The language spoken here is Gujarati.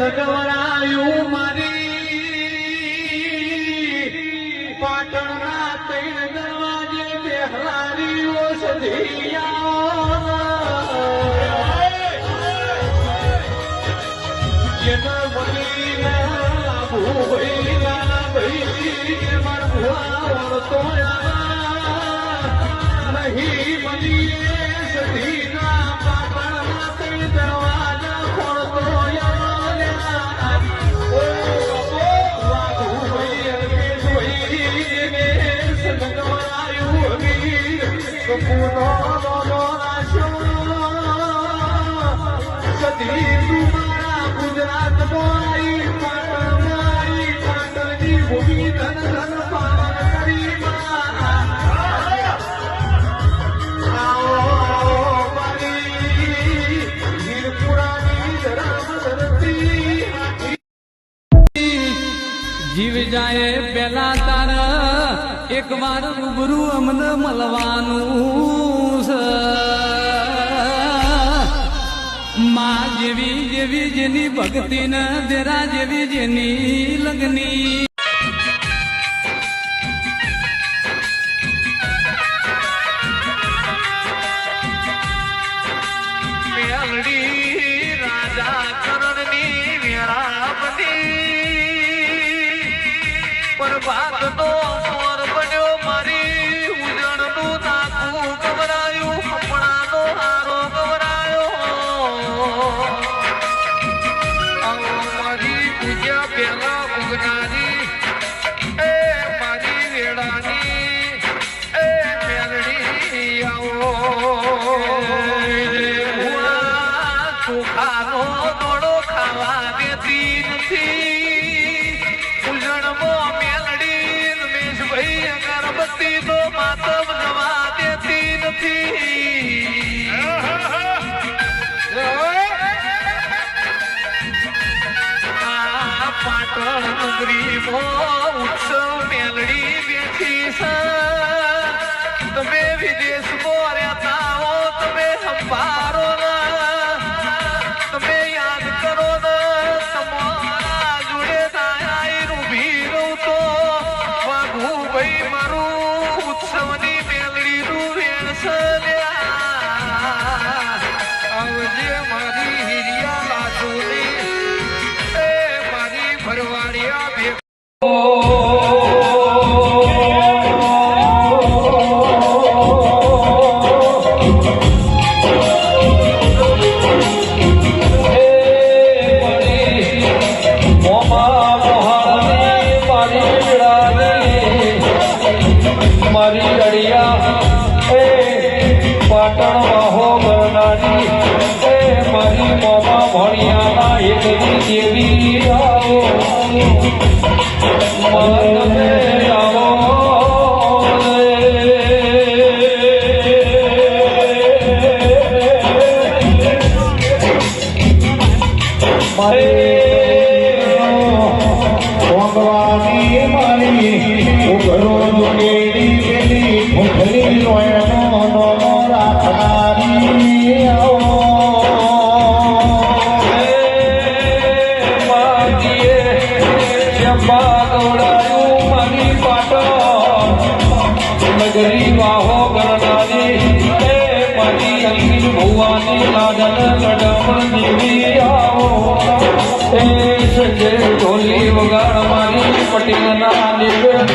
નગવરાયું મારી પાટણના તૈણ દરવાજે બેહલારીઓ સધિયા જેના વડીના ભૂભાઈના ભાઈ માર ભુવા વળતો નહીં બનીએ સધીના પાટણના તૈણ દરવાજા ખોલતો ગુજરાત બોલાઈ પાટણની ભૂમિ ધન ધન પાવન કરી જીવ જાય પેલા તાર એક વાર રૂબરૂ અમને મળવાનું છે માં જેવી જેવી જેની ભક્તિ ને દેરા જેવી જેની લગની રાજા કરણની વેળાપતિ પ્રભાત નો મોર બન્યો મારી ઉજળનું નાકું ગવરાયું હમણાંનો હારો ગવરાયો મારી પૂજા પેલા ઉગનારી એ મારી વેળાની એ મેલડી આવો ચોખાનો દોડો ખાવા દેતી નથી ઉજળમાં મેલડી રમેશભાઈ અગરબત્તી તો માતમ જવા દેતી નથી આ પાટણ નગરીમાં ઉત્સવ મેલડી બેઠી છે તમે વિદેશમાં રહેતા હો તમે સંભારો તમે યાદ કરો ને તમારા જોડે દાયાનું ભીરું તો વાઘુભાઈ મારું ઉત્સવની મેલડીનું વેણસલ્યા આવજે મારી હિરિયા લાજોની એ મારી ભરવાડિયા ભેગો મારી અડિયા એ પાટણ વાહો કરનારી એ મારી મોમા ભણિયાના એકલી દેવી આવો તમે આવો ભગવાની મારી ઉઘરો જોડેલી પેલી મુખલી લોયનો નોનો રાખનારી આવો માજીએ ચંપા ગવડાયું મારી પાટણ નગરી વાહો કરનારી એ મારી અંકિત ભુવાની લાદન લડમણ દેવી આવો એ સંજય ઢોલી વગાડ મારી પટેલના નિવેદન